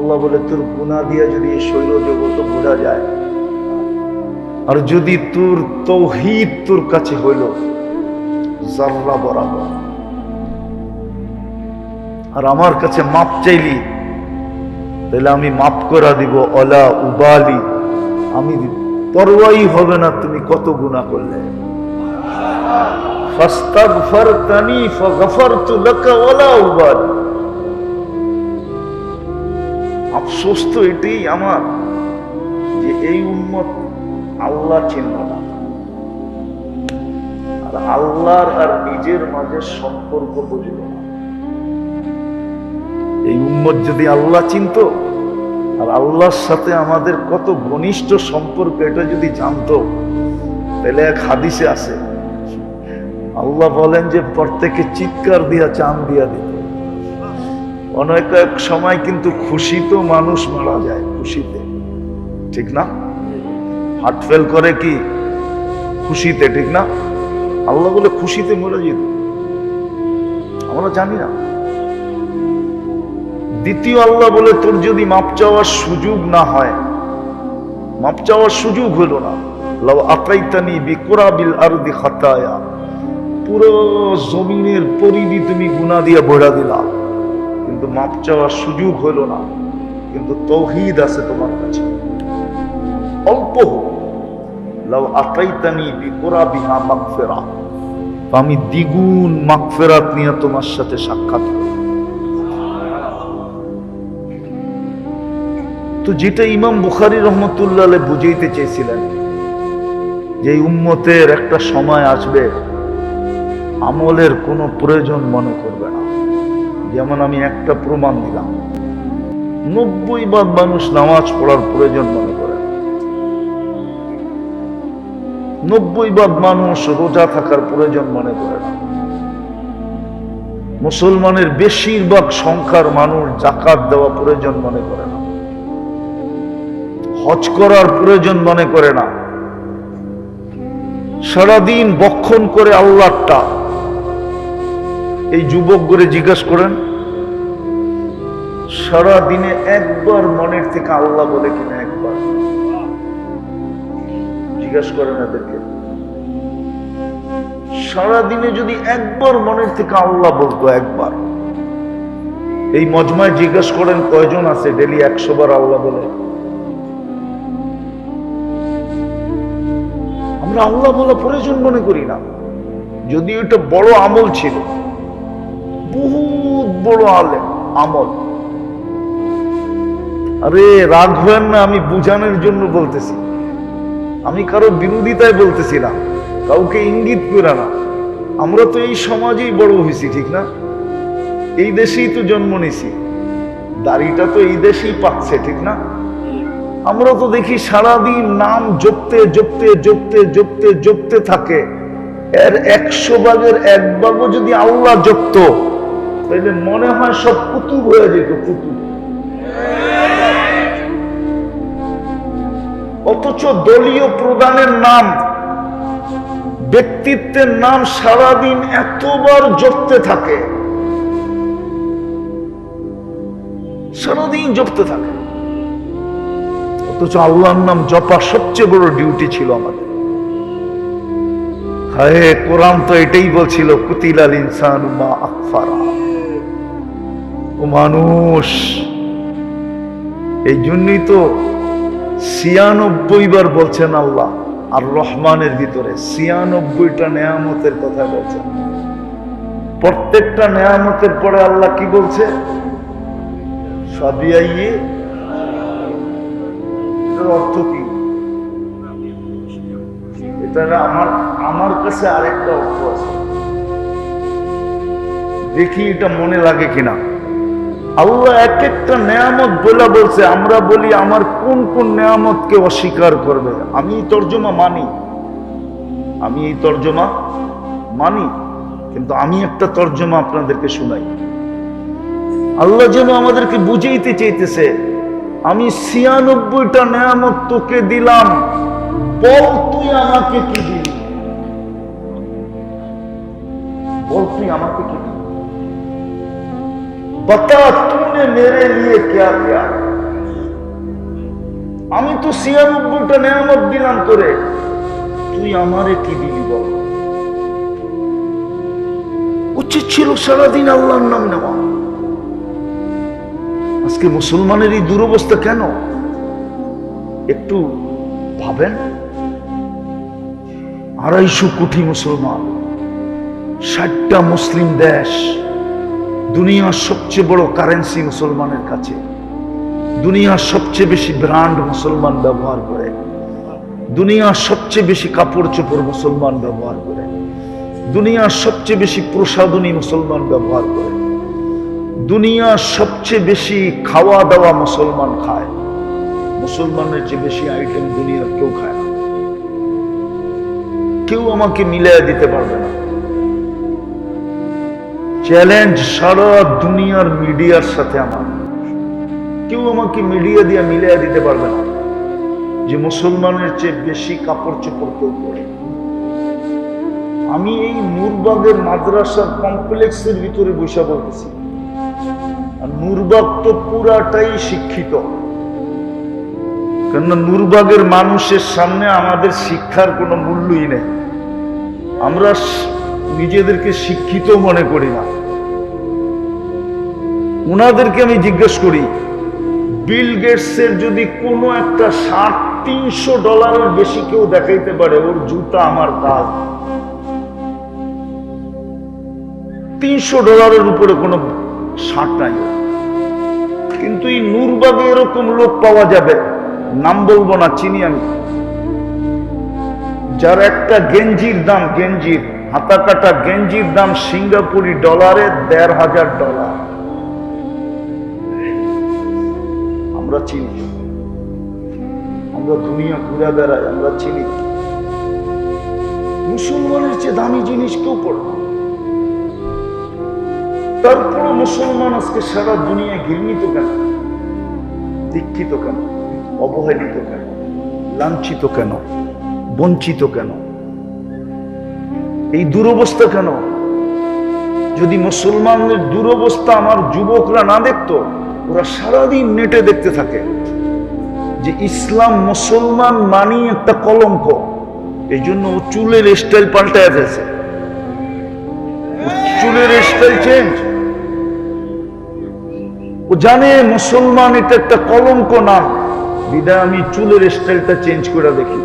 আল্লাহ বলে তোর গুনাহ দিয়া যদি এই শৈল জগৎ বোঝা যায়, আর যদি তোর তৌহিদ তোর কাছে হইল জাররা বরাবর, আর আমার কাছে মাপ চাইলি, তাহলে আমি মাফ করা দিব। অলা উবালি, আমি পরোয়াই হবে না তুমি কত গুনাহ করলে। ফাস্তাগফারতানি ফাগফারতু লাকা ওয়ালা উবালি। আফসোস তো এটাই আমার, যে এই উম্মত আল্লাহ চিনল না, আর আল্লাহর আর নিজের মাঝে সম্পর্ক বুঝল না। এই উম্মত যদি আল্লাহ চিনত, আর আল্লাহর সাথে আমাদের কত ঘনিষ্ঠ সম্পর্ক এটা যদি জানতো, তাহলে এক হাদিসে আছে আল্লাহ বলেন যে প্রত্যেকে চিৎকার দিয়া চাঁদ দিয়া দিত। অনেক এক সময় কিন্তু খুশিতে মানুষ মারা যায়, খুশিতে, ঠিক না? হার্ট ফেল করে কি খুশিতে, ঠিক না? আল্লাহ বলে খুশিতে মরে যেত, আমরা জানি না। দ্বিতীয় আল্লাহ বলে তোর যদি মাপ চাওয়ার সুযোগ না হয়, মাপ চাওয়ার সুযোগ হলো না, লাউ আতাইতানি বিকুরাবিল আরদি খাতায়া, পুরো জমিনের পরিধি তুমি গুনাহ দিয়া ভরা দিলা, কিন্তু মাপ চাওয়ার সুযোগ হলো না। কিন্তু তৌহিদ আছে তোমার কাছে, অল্প হোক, লাউ আতাইতানি বিকুরাবিহা মাগফিরা, আমি দ্বিগুণ মাগফিরাত নিয়ে তোমার সাথে সাক্ষাৎ করব। তো যেটা ইমাম বুখারী রহমতুল্লাহ আলাইহি বুঝাইতে চেয়েছিলেন, যে উম্মতের একটা সময় আসবে আমলের কোনো প্রয়োজন মনে করবে না। যেমন আমি একটা প্রমাণ দিলাম, 90% মানুষ নামাজ পড়ার প্রয়োজন মনে করে না, 90% মানুষ রোজা থাকার প্রয়োজন মনে করে না, মুসলমানের বেশিরভাগ সংখ্যার মানুষ যাকাত দেওয়া প্রয়োজন মনে করে না, হজ করার প্রয়োজন মনে করে না, সারাদিন বক্ষণ করে আল্লাহটা। এই যুবক করে জিজ্ঞাসা করেন, সারাদিনে একবার মনের থেকে আল্লাহ বলে কিনা? একবার জিজ্ঞাসা করেন এদেরকে, সারাদিনে যদি একবার মনের থেকে আল্লাহ বলতো, একবার। এই মজমায় জিজ্ঞাসা করেন কয়জন আছে ডেলি 100 বার আল্লাহ বলে? আমরা আল্লাহ বলা প্রয়োজন মনে করি না, যদি এটা বড় আমল ছিল, বহুত বড় আমল। আরে রাগ হবেন না, আমি বুঝানোর জন্য বলতেছি, আমি কারো বিরোধিতায় বলতেছি না, কাউকে ইঙ্গিত করে না। আমরা তো এই সমাজেই বড় হয়েছি, ঠিক না? এই দেশেই তো জন্ম নিছি, দাড়িটা তো এই দেশেই পাচ্ছে, ঠিক না? আমরা তো দেখি সারাদিন নাম জপতে জপতে জপতে জপতে জপতে থাকে, এর 100 ভাগের 1 ভাগও যদি আল্লাহ জপত, তাহলে মনে হয় সব কুতুব হয়ে যেত, কুতুব। অথচ দলীয় প্রধানের নাম, ব্যক্তিত্বের নাম সারাদিন এতবার জপতে থাকে, সারাদিন জপতে থাকে। অথচ আল্লাহর নাম জপা সবচেয়ে বড় ডিউটি ছিল আমাদের। হায়, কোরআন তো এটাই বলছিল, কুতিলাল ইনসানু মা আকফারা। ও মানুষ, এই জন্যই তো 96 বার বলছেন আল্লাহ, আর রহমানের ভিতরে 96টা নেয়ামতের কথা বলছেন। প্রত্যেকটা নেয়ামতের পরে আল্লাহ কি বলছে? ফাবিআইয়ি, এটার অর্থ কি? এটা আমার কাছে আরেকটা অর্থ আছে, দেখি এটা মনে লাগে কিনা। আল্লাহ এক একটা নেয়ামত বলে বলছে, আমরা বলি আমার কোন কোন নেয়ামতকে অস্বীকার করবে। আমি এই তর্জমা মানি, কিন্তু আমি একটা তর্জমা আপনাদেরকে শোনাই। আল্লাহ যেন আমাদেরকে বুঝাইতে চাইতেছে, আমি 96টা নেয়ামত তোকে দিলাম, বল তুই আমাকে কি দিলি, বল তুই আমাকে কি দিলি, बता तूने मेरे लिए क्या किया। আমি তো ৯৬টা নেয়ামত দিলাম করে, তুই আমারে কি দিলি বল? উচিত ছিল সারাদিন আল্লাহর নাম নেওয়া। আজকে মুসলমানের এই দুরবস্থা কেন একটু ভাবেন। ২৫০ কোটি মুসলমান, ৬০টা মুসলিম দেশ, দুনিয়ার সবচেয়ে বড় কারেন্সি মুসলমানের কাছে, দুনিয়ার সবচেয়ে বেশি ব্র্যান্ড মুসলমান ব্যবহার করে, দুনিয়ার সবচেয়ে বেশি কাপড় চোপড় মুসলমান ব্যবহার করে, দুনিয়ার সবচেয়ে বেশি প্রসাধনী মুসলমান ব্যবহার করে, দুনিয়ার সবচেয়ে বেশি খাওয়া দাওয়া মুসলমান খায়। মুসলমানের চেয়ে বেশি আইটেম দুনিয়ার কেউ খায় না। কেউ আমাকে মিলিয়ে দিতে পারবে না। চ্যালেঞ্জ সারা দুনিয়ার মিডিয়ার সাথে আমার, কেউ আমাকে মিডিয়া দিয়ে মিলিয়ে দিতে পারবে না যে মুসলমানের চেয়ে বেশি কাপড় চোপড় কেউ পরে। আমি এই নূরবাগের মাদ্রাসার কমপ্লেক্সের ভিতরে বসে বলতেছি, আর নূরবাগ তো পুরাটাই শিক্ষিত। কেননা নূরবাগের মানুষের সামনে আমাদের শিক্ষার কোনো মূল্যই নেই। আমরা নিজেদেরকে শিক্ষিত মনে করি না। ওনাদেরকে আমি জিজ্ঞেস করি, বিল গেটসের যদি কোনো একটা শার্ট $৩০০ বেশি কেউ দেখাইতে পারে, ওর জুতা আমার কাজ। $৩০০ উপরে কোনো শার্ট নাই। কিন্তু এই নূরবাগে এরকম লোক পাওয়া যাবে, নাম বলবো না, চিনি আমি, যার একটা গেঞ্জির দাম, গেঞ্জির হাতা কাটা গেঞ্জির দাম সিঙ্গাপুরি ডলারে $১৫০০। আমরা চিনি, আমরা দুনিয়া ঘুরে বেড়াই, আমরা চিনি। মুসলমানের চেয়ে দামি জিনিস কেউ পড়ে না। তারপরও মুসলমান আজকে সারা দুনিয়া ঘৃণিত কেন, দীক্ষিত কেন, অবহেলিত কেন, লাঞ্ছিত কেন, বঞ্চিত কেন, এই দুরবস্থা কেন? যদি মুসলমানদের দুরবস্থা আমার যুবকরা না দেখতো, ওরা সারাদিন নেটে দেখতে থাকে যে ইসলাম মুসলমান মানি একটা কলঙ্ক। এই জন্য ও চুলের স্টাইল পাল্টায় ফেলছে, চুলের স্টাইল চেঞ্জ। ও জানে মুসলমান এটা একটা কলঙ্ক নাম, বিদায় আমি চুলের স্টাইলটা চেঞ্জ করে দেখি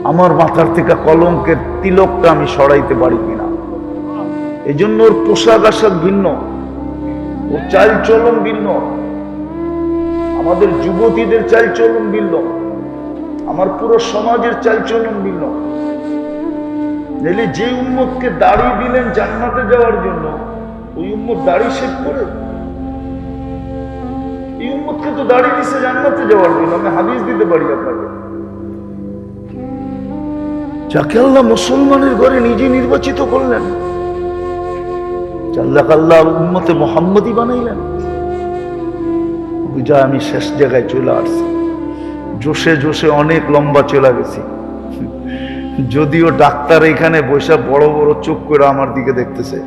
আমার মাথার থেকে কলঙ্কের তিলকটা আমি সরাইতে পারি কিনা। এই জন্য ওর পোশাক আশাক ভিন্ন, ওর চাল চলন ভিন্ন, আমাদের যুবতীদের চাল চলন ভিন্ন, আমার পুরো সমাজের চাল চলন ভিন্ন। যে উম্মতকে দাড়ি দিলেন জান্নাতে যাওয়ার জন্য, ওই উম্মত দাড়ি শেভ করে? এই উম্মতকে তো দাড়ি দিছে জান্নাতে যাওয়ার জন্য। আমি হাদিস দিতে পারি আপনাকে। যাকে আল্লাহ মুসলমানের ঘরে নিজে নির্বাচিত করলেন, আল্লাহ উম্মতে মুহাম্মদী বানাইলেন, বুঝা আমি শেষ জায়গায় চলে আসছি। জোশে জোশে অনেক লম্বা চলে গেছি। যদিও ডাক্তার এখানে বসে বড় বড় চোখ করে আমার দিকে দেখতেছে,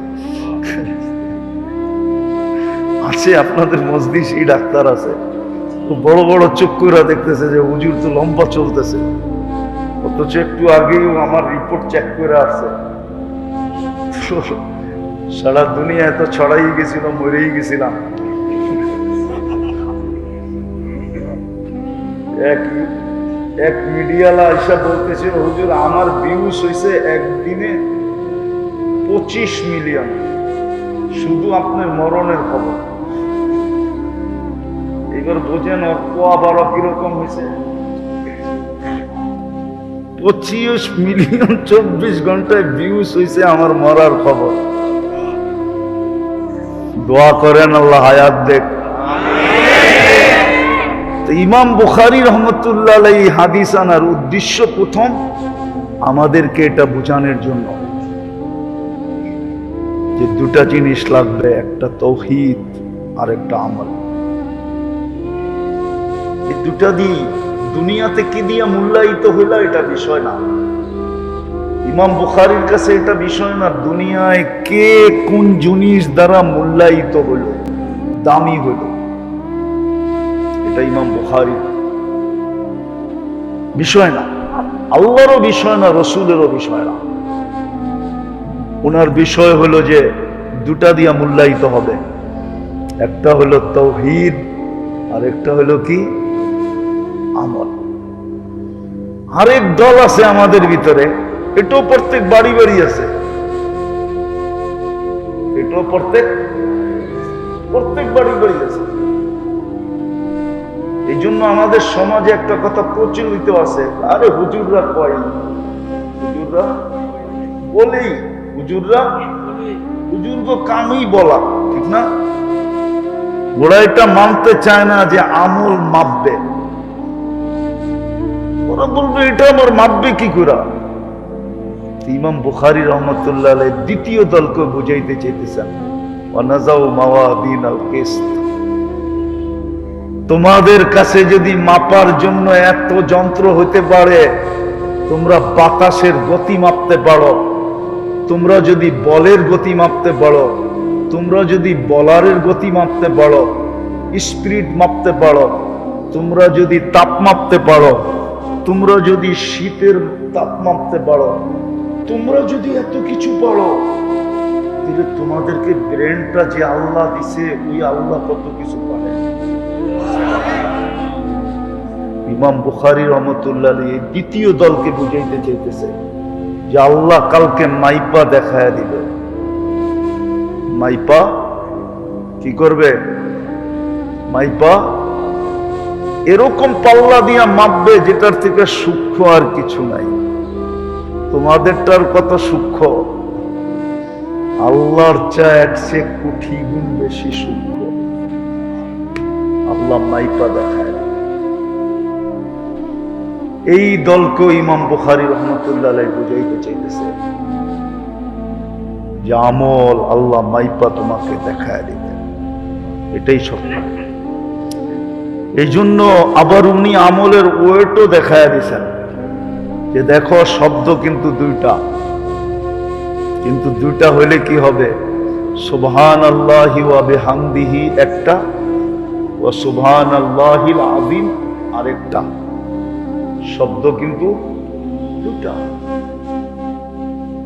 আছে আপনাদের মজলিসে ডাক্তার আছে, বড় বড় চোখ করে দেখতেছে যে হুজুর তো লম্বা চলতেছে, অথচ একটু আগেও আমার রিপোর্ট চেক করে আসছে। সারা দুনিয়া এত ছড়াই গেছিল, মরেই গেছিলাম। এক মিডিয়ালা এসে বলতেছিল, হুজুর আমার ভিউজ হয়েছে একদিনে 25 মিলিয়ন, শুধু আপনার মরণের খবর। এবার বোঝেন ওর কোয়া বড় কিরকম হয়েছে। 25 মিলিয়ন 24 ঘন্টায় ভিউজ হয়েছে আমার মরার খবর। দোয়া করেন আল্লাহ হায়াত দেখ। ইমাম বুখারী রহমতুল্লাহ আলাইহি হাদিস আনার উদ্দেশ্য প্রথম আমাদেরকে এটা বোঝানোর জন্য যে দুটা জিনিস লাগবে, একটা তাওহীদ আর একটা আমল। এই দুটা দিয়ে দুনিয়াতে কি দিয়ে মূল্যায়িত হইল এটা বিষয় না। ইমাম বুখারীর কাছে এটা বিষয় না, দুনিয়ায় কে কোন জিনিস দ্বারা মূল্যায়িত হইল, দামি হইল, এটা ইমাম বুখারী। বিষয় না, আল্লাহরও বিষয় না, রসুলেরও বিষয় না। ওনার বিষয় হলো যে দুটা দিয়া মূল্যায়িত হবে, একটা হলো তাওহীদ আর একটা হলো কি আমল। আরেক দল আছে আমাদের ভিতরে, এটাও প্রত্যেক বাড়ি বাড়ি আছে, এটাও প্রত্যেক বাড়ি বাড়ি আছে। এই জন্য আমাদের সমাজে একটা কথা প্রচলিত আছে, আরে হুজুররা কয়, হুজুররা বলেই, হুজুর কামই বলা, ঠিক না? ওরা এটা মানতে চায় না যে আমল মাপবে। ওরা বলবে এটা আমার মাপবে কি করে? ইমাম বুখারী রহমতুল্লাহ আলাইহি দ্বিতীয় দলকে বুঝাইতে চাইতেছেন, ওয়ানাজাউ মাওয়াদিনাল কিসত। তোমাদের কাছে যদি মাপার জন্য এত যন্ত্র হতে পারে, তোমরা বাতাসের গতি মাপতে পারো, তোমরা যদি বলের গতি মাপতে পারো, তোমরা যদি বলারের গতি মাপতে পারো, স্পিরিট মাপতে পারো, তোমরা যদি তাপ মাপতে পারো, তোমরা যদি শীতের তাপ মাপতে পারো, তোমরা যদি এত কিছু পারো, তাহলে তোমাদেরকে ব্রেনটা যে আল্লাহ দিছে, ওই আল্লাহ কত কিছু পারে। ইমাম বুখারী রহমতুল্লাহ আলাইহি দ্বিতীয় দলকে বুঝাইতে চাইতেছে যে আল্লাহ কালকে মাইপা দেখায় দিবে। মাইপা কি করবে? মাইপা এরকম পাল্লা দিয়া মাপবে যেটার থেকে সূক্ষ্ম আর কিছু নাই। তোমাদেরটার কত সূক্ষ্ম, আল্লাহর চেয়ে 100 কোটি গুণ বেশি সূক্ষ্ম। আল্লাহ মাইপা দেখায়। এই দলকে ইমাম বুখারী রহমতুল্লাহ আলাইহি বুঝাইতে চাইতেছে যে আমল আল্লাহ মাইপা তোমাকে দেখায় দিবে, এটাই সত্য। এই জন্য আবার উনি আমলের ওয়েটও দেখায় দিয়েছেন যে দেখো শব্দ কিন্তু দুইটা হইলে কি হবে? সুবহানাল্লাহি ওয়া বিহামদিহি একটা, ওয়া সুবহানাল্লাহিল আযীম আরেকটা। শব্দ কিন্তু দুটা,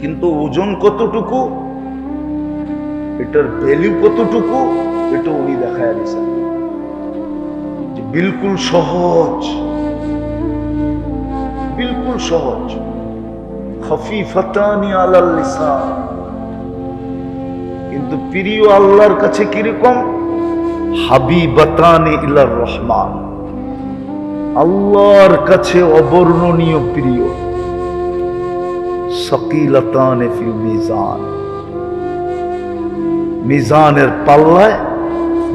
কিন্তু ওজন কতটুকু, এটার ভ্যালু কতটুকু, এটা উনি দেখায় দিয়েছেন। বিলকুল সহজ, বিলকুল সহজ। খফিফাতানি আলাল লিসান, কিন্তু প্রিয় আল্লাহর কাছে কিরকম? হাবিবাতানি ইলার রহমান, আল্লাহর কাছে অবর্ণনীয় প্রিয়। সাকিলাতানি ফিল মিজান, মিজানের পাল্লায়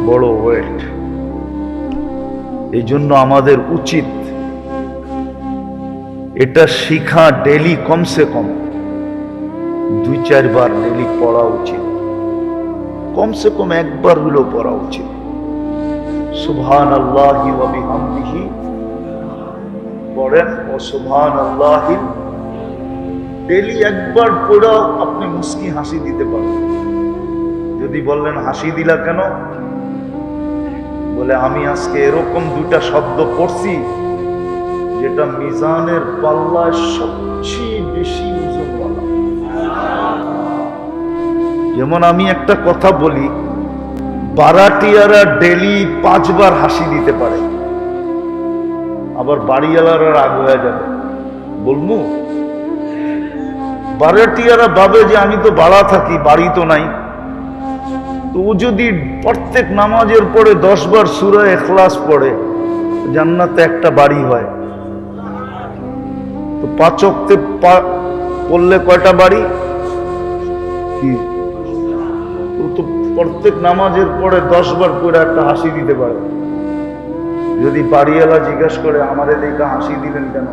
বড় ওয়েট। এই জন্য আমাদের উচিত এটা শিখা, ডেলি কমসে কম 2-4 বার ডেলি পড়া উচিত, কমসে কম একবার হলেও পড়া উচিত। সুবহানাল্লাহি ওয়া বিহামদিহি পড়েন, ও সুবহানাল্লাহি ডেলি একবার পড়া আপনি মুস্কি হাসি দিতে পারেন। যদি বললেন হাসি দিলা কেন? বলে আমি আজকে এরকম 2টা শব্দ পড়ছি যেটা মিজানের পাল্লায় সবচেয়ে বেশি ওজনওয়ালা। যেমন আমি একটা কথা বলি, বারাটিয়ারা ডেলি 5 বার হাসি দিতে পারে, আবার বাড়িওয়ালারা রাগ হয়ে যাবে। বলবো বারাটিয়ারা ভাবে যে আমি তো ভাড়া থাকি, বাড়ি তো নাই। তো ও যদি প্রত্যেক নামাজের পরে 10 বার সূরা ইখলাস পড়ে, জান্নাতে একটা বাড়ি হয়। তো 5 ওয়াক্তে পড়লে কয়টা বাড়ি? কি তো প্রত্যেক নামাজের পরে 10 বার করে একটা হাসি দিতে পারে। যদি বাড়িওয়ালা জিজ্ঞাসা করে আমারে দেখে হাসি দিলেন কেন,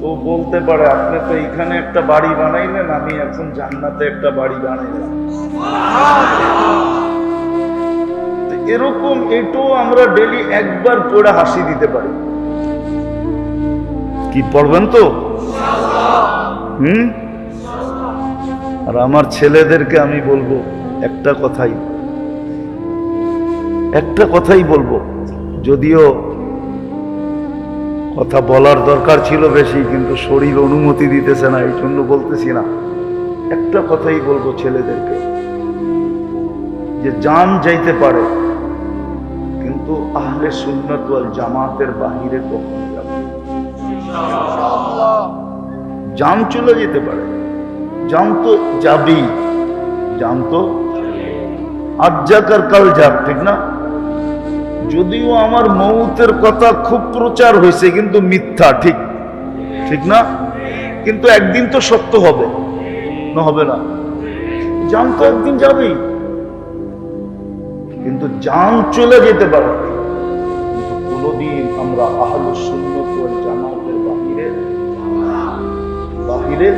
তো বলতে পারে আপনি তো এখানে একটা বাড়ি বানাইলেন, আমি এখন জান্নাতে একটা বাড়ি বানাইলাম। এরকম এটাও আমরা ডেলি একবার পড়ে হাসি দিতে পারি। কি পড়বেন তো? আর আমার ছেলেদেরকে আমি বলবো একটা কথাই বলবো, যদিও কথা বলার দরকার ছিল বেশি, কিন্তু শরীর অনুমতি দিতেছে না, এই জন্য বলতেছি না। একটা কথাই বলবো ছেলেদেরকে, যে জান যাইতে পারে, কিন্তু আহলে সুন্নাত ওয়াল জামাতের বাহিরে কখনো যাবে না। জান চলে যেতে পারে, জান তো যাবেই, জান তো আজ যাক আর কাল যাক, ঠিক না? যদিও আমার মৌতের কথা খুব প্রচার হয়েছে, কিন্তু মিথ্যা, ঠিক ঠিক না? কিন্তু একদিন তো সত্য হবে, না হবে না? জান তো একদিন যাবেই, কিন্তু জান চলে যেতে পারে, কিন্তু কোনদিন আমরা আহলুস সুন্নাত ওয়াল জামাতের বাহিরে